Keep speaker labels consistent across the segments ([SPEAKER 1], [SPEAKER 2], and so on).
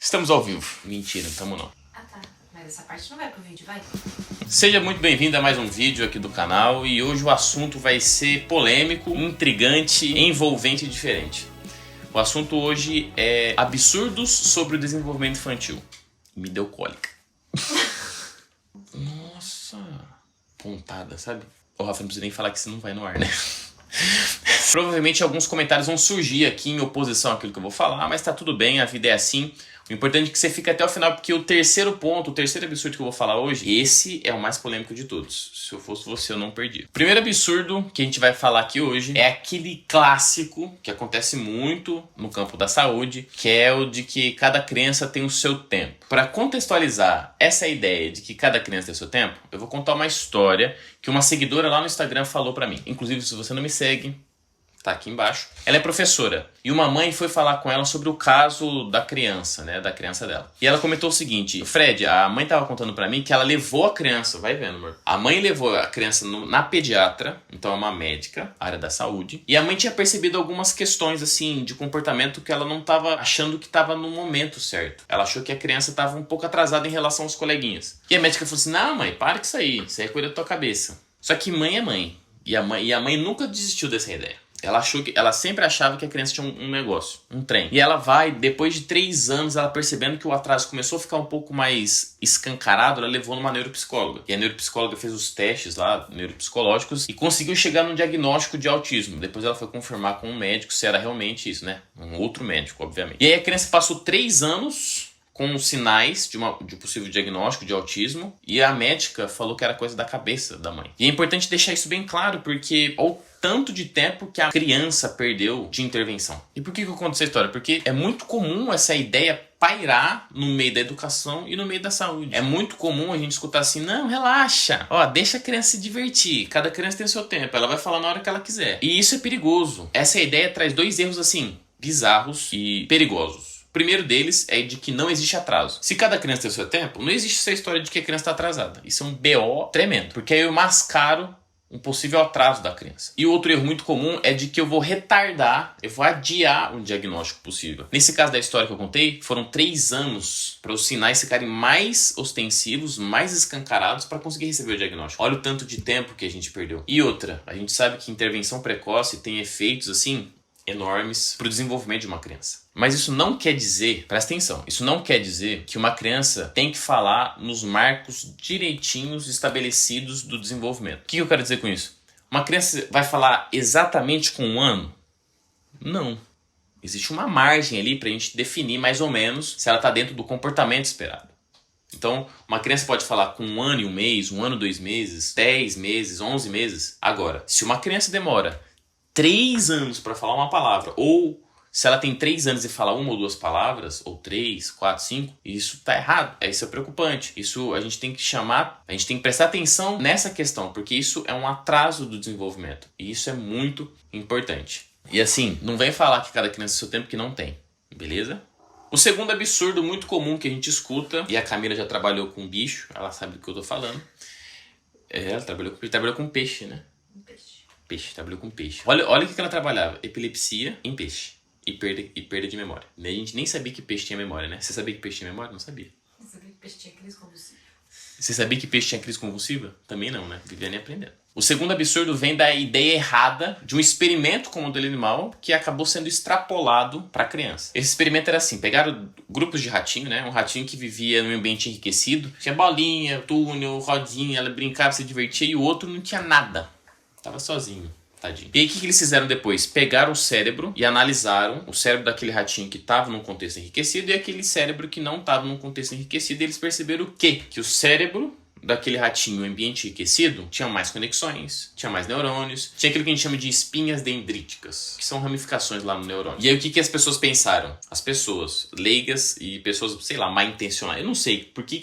[SPEAKER 1] Estamos ao vivo. Mentira, não estamos não.
[SPEAKER 2] Ah tá, mas essa parte não vai pro vídeo, vai?
[SPEAKER 1] Seja muito bem-vindo a mais um vídeo aqui do canal e hoje o assunto vai ser polêmico, intrigante, envolvente e diferente. O assunto hoje é absurdos sobre o desenvolvimento infantil. Me deu cólica. Nossa, pontada, sabe? Ô Rafa, não precisa nem falar que isso não vai no ar, né? Provavelmente alguns comentários vão surgir aqui em oposição àquilo que eu vou falar, mas tá tudo bem, a vida é assim. O importante é que você fique até o final, porque o terceiro ponto, o terceiro absurdo que eu vou falar hoje, esse é o mais polêmico de todos. Se eu fosse você, eu não perdia. O primeiro absurdo que a gente vai falar aqui hoje é aquele clássico que acontece muito no campo da saúde, que é o de que cada criança tem o seu tempo. Para contextualizar essa ideia de que cada criança tem o seu tempo, eu vou contar uma história que uma seguidora lá no Instagram falou pra mim. Inclusive, se você não me segue, tá aqui embaixo. Ela é professora e uma mãe foi falar com ela sobre o caso da criança, né, da criança dela. E ela comentou o seguinte: Fred, a mãe tava contando pra mim que ela levou a criança, vai vendo, amor. A mãe levou a criança na pediatra, então é uma médica, área da saúde, e a mãe tinha percebido algumas questões assim de comportamento que ela não tava achando que tava no momento certo. Ela achou que a criança tava um pouco atrasada em relação aos coleguinhas. E a médica falou assim: "Não, mãe, para com isso aí é coisa da tua cabeça". Só que mãe é mãe, e a mãe nunca desistiu dessa ideia. Ela sempre achava que a criança tinha um negócio, um trem. E ela vai, depois de 3 anos, ela percebendo que o atraso começou a ficar um pouco mais escancarado, ela levou numa neuropsicóloga. E a neuropsicóloga fez os testes lá, neuropsicológicos, e conseguiu chegar num diagnóstico de autismo. Depois ela foi confirmar com um médico se era realmente isso, né? Um outro médico, obviamente. E aí a criança passou 3 anos com sinais de possível diagnóstico de autismo, e a médica falou que era coisa da cabeça da mãe. E é importante deixar isso bem claro, porque olha o tanto de tempo que a criança perdeu de intervenção. E por que eu conto essa história? Porque é muito comum essa ideia pairar no meio da educação e no meio da saúde. É muito comum a gente escutar assim: não, relaxa, ó, deixa a criança se divertir, cada criança tem o seu tempo, ela vai falar na hora que ela quiser. E isso é perigoso. Essa ideia traz 2 erros assim, bizarros e perigosos. O primeiro deles é de que não existe atraso. Se cada criança tem o seu tempo, não existe essa história de que a criança está atrasada. Isso é um BO tremendo, porque aí eu mascaro um possível atraso da criança. E outro erro muito comum é de que eu vou retardar, eu vou adiar um diagnóstico possível. Nesse caso da história que eu contei, foram 3 anos para os sinais ficarem mais ostensivos, mais escancarados para conseguir receber o diagnóstico. Olha o tanto de tempo que a gente perdeu. E outra, a gente sabe que intervenção precoce tem efeitos assim enormes para o desenvolvimento de uma criança. Mas isso não quer dizer, presta atenção, isso não quer dizer que uma criança tem que falar nos marcos direitinhos estabelecidos do desenvolvimento. O que eu quero dizer com isso? Uma criança vai falar exatamente com 1 ano? Não. Existe uma margem ali para a gente definir mais ou menos se ela está dentro do comportamento esperado. Então, uma criança pode falar com 1 ano e 1 mês, 1 ano e 2 meses, 10 meses, 11 meses. Agora, se uma criança demora 3 anos para falar uma palavra, ou se ela tem 3 anos e fala 1 ou 2 palavras, ou 3, 4, 5, isso tá errado. Isso é preocupante. Isso a gente tem que prestar atenção nessa questão, porque isso é um atraso do desenvolvimento. E isso é muito importante. E assim, não vem falar que cada criança tem seu tempo, que não tem, beleza? O segundo absurdo muito comum que a gente escuta, e a Camila já trabalhou com bicho, ela sabe do que eu tô falando. Ela trabalhou com peixe, né? Peixe, trabalhou com peixe. Olha o que ela trabalhava: epilepsia em peixe e perda de memória. A gente nem sabia que peixe tinha memória, né? Você sabia que peixe tinha memória? Não sabia.
[SPEAKER 2] Você sabia que peixe tinha crise convulsiva?
[SPEAKER 1] Você sabia que peixe tinha crise convulsiva? Também não, né? Vivendo e aprendendo. O segundo absurdo vem da ideia errada de um experimento com o modelo animal que acabou sendo extrapolado para criança. Esse experimento era assim: pegaram grupos de ratinho, né? Um ratinho que vivia num ambiente enriquecido, tinha bolinha, túnel, rodinha, ela brincava, se divertia, e o outro não tinha nada. Tava sozinho, tadinho. E aí o que eles fizeram depois? Pegaram o cérebro e analisaram o cérebro daquele ratinho que estava num contexto enriquecido e aquele cérebro que não estava num contexto enriquecido. E eles perceberam o quê? Que o cérebro daquele ratinho em ambiente enriquecido tinha mais conexões, tinha mais neurônios, tinha aquilo que a gente chama de espinhas dendríticas, que são ramificações lá no neurônio. E aí o que as pessoas pensaram? As pessoas leigas e pessoas, sei lá, mal intencionadas. Eu não sei por que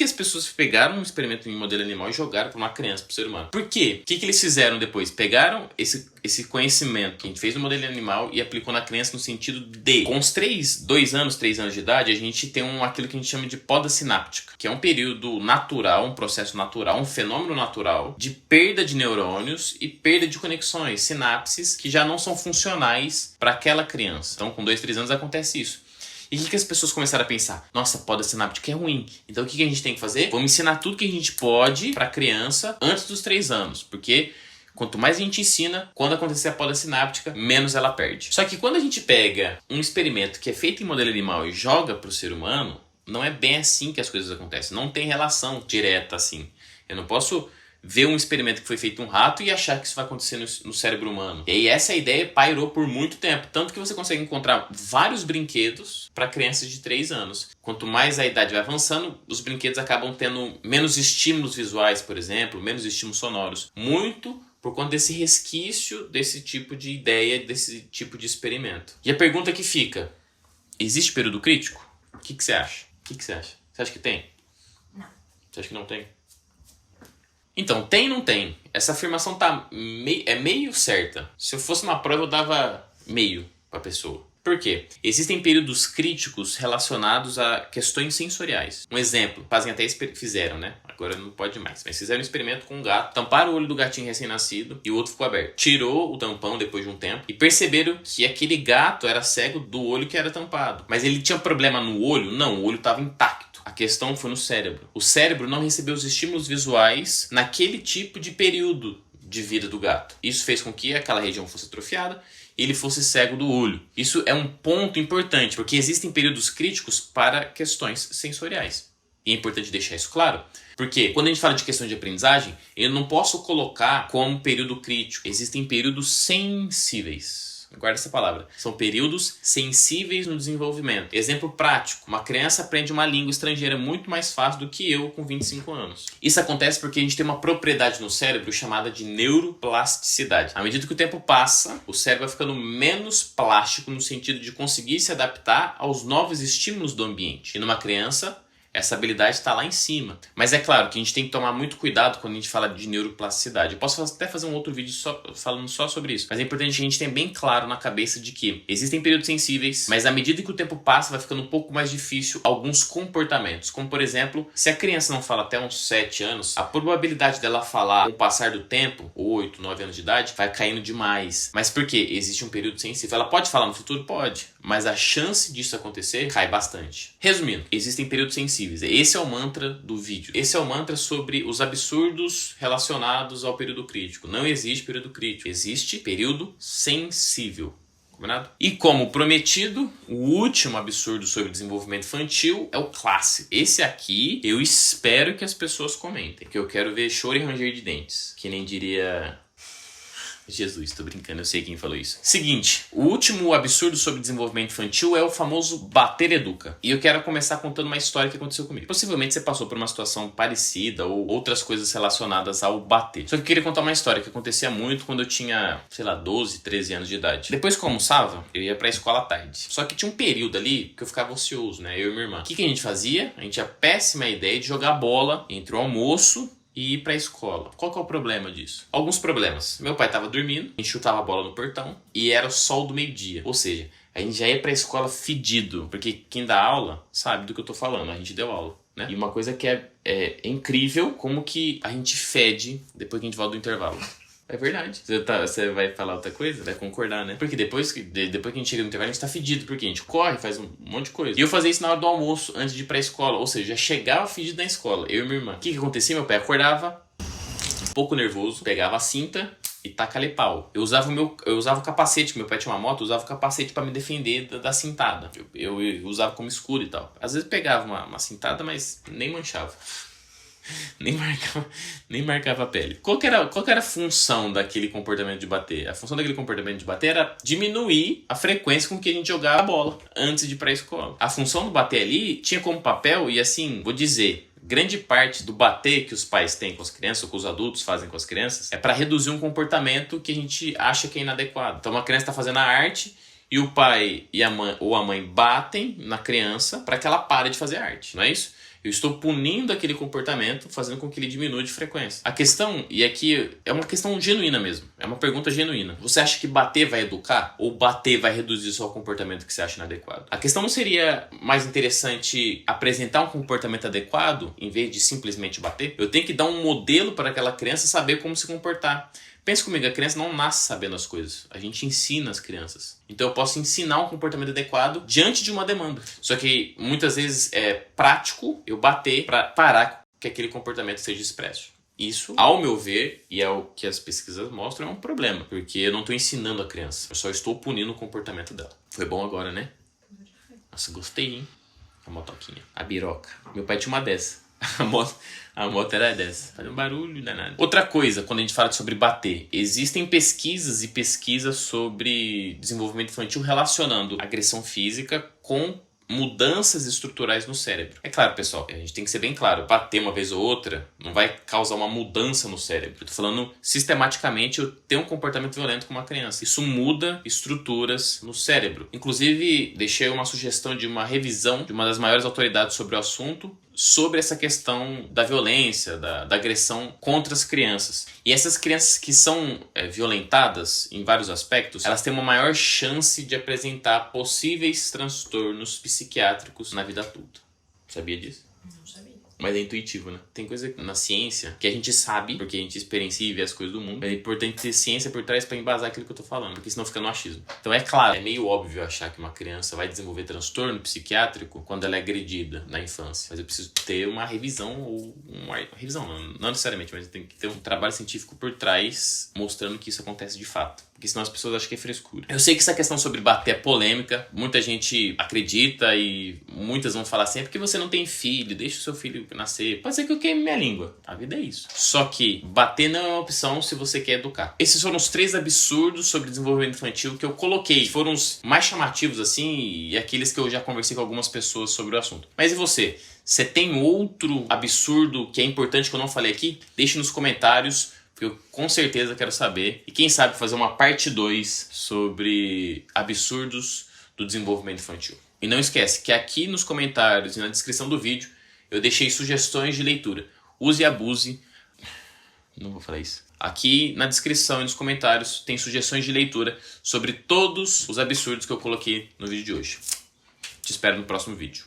[SPEAKER 1] as pessoas pegaram um experimento em modelo animal e jogaram para uma criança, para o ser humano. Por quê? O que eles fizeram depois? Pegaram esse conhecimento que a gente fez no modelo animal e aplicou na criança no sentido de, com os 2 anos, 3 anos de idade, a gente tem aquilo que a gente chama de poda sináptica, que é um período natural, um processo natural, um fenômeno natural de perda de neurônios e perda de conexões, sinapses que já não são funcionais para aquela criança. Então, com 2, 3 anos acontece isso. E o que as pessoas começaram a pensar? Nossa, poda sináptica é ruim. Então o que a gente tem que fazer? Vamos ensinar tudo que a gente pode para a criança antes dos 3 anos. Porque quanto mais a gente ensina, quando acontecer a poda sináptica, menos ela perde. Só que quando a gente pega um experimento que é feito em modelo animal e joga para o ser humano, não é bem assim que as coisas acontecem. Não tem relação direta assim. Eu não posso ver um experimento que foi feito em um rato e achar que isso vai acontecer no cérebro humano. E aí essa ideia pairou por muito tempo. Tanto que você consegue encontrar vários brinquedos para crianças de 3 anos. Quanto mais a idade vai avançando, os brinquedos acabam tendo menos estímulos visuais, por exemplo, menos estímulos sonoros. Muito por conta desse resquício desse tipo de ideia, desse tipo de experimento. E a pergunta que fica, existe período crítico? O que você acha? O que você acha? Você acha que tem?
[SPEAKER 2] Não.
[SPEAKER 1] Você acha que não tem? Então, tem ou não tem? Essa afirmação é meio certa. Se eu fosse uma prova, eu dava meio para a pessoa. Por quê? Existem períodos críticos relacionados a questões sensoriais. Um exemplo, fizeram, né? Agora não pode mais. Mas fizeram um experimento com um gato, tamparam o olho do gatinho recém-nascido e o outro ficou aberto. Tirou o tampão depois de um tempo e perceberam que aquele gato era cego do olho que era tampado. Mas ele tinha problema no olho? Não, o olho estava intacto. A questão foi no cérebro. O cérebro não recebeu os estímulos visuais naquele tipo de período de vida do gato. Isso fez com que aquela região fosse atrofiada e ele fosse cego do olho. Isso é um ponto importante, porque existem períodos críticos para questões sensoriais. E é importante deixar isso claro, porque quando a gente fala de questão de aprendizagem, eu não posso colocar como período crítico. Existem períodos sensíveis. Guarda essa palavra. São períodos sensíveis no desenvolvimento. Exemplo prático. Uma criança aprende uma língua estrangeira muito mais fácil do que eu com 25 anos. Isso acontece porque a gente tem uma propriedade no cérebro chamada de neuroplasticidade. À medida que o tempo passa, o cérebro vai ficando menos plástico no sentido de conseguir se adaptar aos novos estímulos do ambiente. E numa criança, essa habilidade está lá em cima. Mas é claro que a gente tem que tomar muito cuidado quando a gente fala de neuroplasticidade. Eu posso até fazer um outro vídeo falando só sobre isso. Mas é importante que a gente tenha bem claro na cabeça de que existem períodos sensíveis, mas à medida que o tempo passa, vai ficando um pouco mais difícil alguns comportamentos. Como, por exemplo, se a criança não fala até uns 7 anos, a probabilidade dela falar com o passar do tempo, 8, 9 anos de idade, vai caindo demais. Mas por quê? Existe um período sensível. Ela pode falar no futuro? Pode. Mas a chance disso acontecer cai bastante. Resumindo, existem períodos sensíveis. Esse é o mantra do vídeo. Esse é o mantra sobre os absurdos relacionados ao período crítico. Não existe período crítico. Existe período sensível. Combinado? E como prometido, o último absurdo sobre desenvolvimento infantil é o clássico. Esse aqui eu espero que as pessoas comentem. Que eu quero ver choro e ranger de dentes. Que nem diria... Jesus, tô brincando, eu sei quem falou isso. Seguinte, o último absurdo sobre desenvolvimento infantil é o famoso bater educa. E eu quero começar contando uma história que aconteceu comigo. Possivelmente você passou por uma situação parecida ou outras coisas relacionadas ao bater. Só que eu queria contar uma história que acontecia muito quando eu tinha, 12, 13 anos de idade. Depois que eu almoçava, eu ia pra escola à tarde. Só que tinha um período ali que eu ficava ocioso, né? Eu e minha irmã. O que a gente fazia? A gente tinha a péssima ideia de jogar bola entre o almoço e ir pra escola. Qual que é o problema disso? Alguns problemas. Meu pai tava dormindo, a gente chutava a bola no portão e era o sol do meio-dia. Ou seja, a gente já ia pra escola fedido, porque quem dá aula sabe do que eu tô falando, a gente deu aula, né? E uma coisa que é incrível, como que a gente fede depois que a gente volta do intervalo. É verdade. Você vai falar outra coisa? Vai concordar, né? Porque depois que a gente chega no intervalo, a gente tá fedido. Porque a gente corre, faz um monte de coisa. E eu fazia isso na hora do almoço, antes de ir pra escola. Ou seja, já chegava fedido na escola, eu e minha irmã. O que acontecia? Meu pai acordava, um pouco nervoso, pegava a cinta e taca-lhe pau. Eu usava o capacete, que meu pai tinha uma moto, eu usava o capacete pra me defender da cintada. Eu usava como escudo e tal. Às vezes pegava uma cintada, mas nem manchava. Nem marcava a pele. Qual que era a função daquele comportamento de bater? A função daquele comportamento de bater era diminuir a frequência com que a gente jogava a bola antes de ir pra escola. A função do bater ali tinha como papel, e assim, vou dizer, grande parte do bater que os pais têm com as crianças, ou que os adultos fazem com as crianças, é para reduzir um comportamento que a gente acha que é inadequado. Então uma criança está fazendo a arte e o pai e a mãe batem na criança para que ela pare de fazer arte, não é isso? Eu estou punindo aquele comportamento, fazendo com que ele diminua de frequência. A questão, e aqui é uma questão genuína mesmo, é uma pergunta genuína. Você acha que bater vai educar? Ou bater vai reduzir só o comportamento que você acha inadequado? A questão não seria mais interessante apresentar um comportamento adequado, em vez de simplesmente bater? Eu tenho que dar um modelo para aquela criança saber como se comportar. Pensa comigo, a criança não nasce sabendo as coisas. A gente ensina as crianças. Então eu posso ensinar um comportamento adequado diante de uma demanda. Só que muitas vezes é prático eu bater para parar que aquele comportamento seja expresso. Isso, ao meu ver, e é o que as pesquisas mostram, é um problema. Porque eu não estou ensinando a criança. Eu só estou punindo o comportamento dela. Foi bom agora, né? Nossa, gostei, hein? A motoquinha. A biroca. Meu pai tinha uma dessa. A moto era dessa. Fazia um barulho danado. Outra coisa, quando a gente fala sobre bater. Existem pesquisas e pesquisas sobre desenvolvimento infantil relacionando agressão física com mudanças estruturais no cérebro. É claro, pessoal, a gente tem que ser bem claro. Bater uma vez ou outra não vai causar uma mudança no cérebro. Eu tô falando sistematicamente eu ter um comportamento violento com uma criança. Isso muda estruturas no cérebro. Inclusive, deixei uma sugestão de uma revisão de uma das maiores autoridades sobre o assunto, sobre essa questão da violência, da agressão contra as crianças. E essas crianças que são violentadas em vários aspectos, elas têm uma maior chance de apresentar possíveis transtornos psiquiátricos na vida adulta. Sabia disso?
[SPEAKER 2] Não sabia.
[SPEAKER 1] Mas é intuitivo, né? Tem coisa na ciência que a gente sabe, porque a gente experiencia e vê as coisas do mundo. É importante ter ciência por trás para embasar aquilo que eu tô falando, porque senão fica no achismo. Então é claro, é meio óbvio achar que uma criança vai desenvolver transtorno psiquiátrico quando ela é agredida na infância. Mas eu preciso ter uma revisão ou uma revisão, não necessariamente, mas tem que ter um trabalho científico por trás mostrando que isso acontece de fato. Porque senão as pessoas acham que é frescura. Eu sei que essa questão sobre bater é polêmica. Muita gente acredita e muitas vão falar assim, é porque você não tem filho, deixa o seu filho nascer. Pode ser que eu queime minha língua. A vida é isso. Só que bater não é uma opção se você quer educar. Esses foram os 3 absurdos sobre desenvolvimento infantil que eu coloquei. Foram os mais chamativos assim e aqueles que eu já conversei com algumas pessoas sobre o assunto. Mas e você? Você tem outro absurdo que é importante que eu não falei aqui? Deixe nos comentários. Porque eu com certeza quero saber. E quem sabe fazer uma parte 2 sobre absurdos do desenvolvimento infantil. E não esquece que aqui nos comentários e na descrição do vídeo eu deixei sugestões de leitura. Use e abuse. Não vou falar isso. Aqui na descrição e nos comentários tem sugestões de leitura sobre todos os absurdos que eu coloquei no vídeo de hoje. Te espero no próximo vídeo.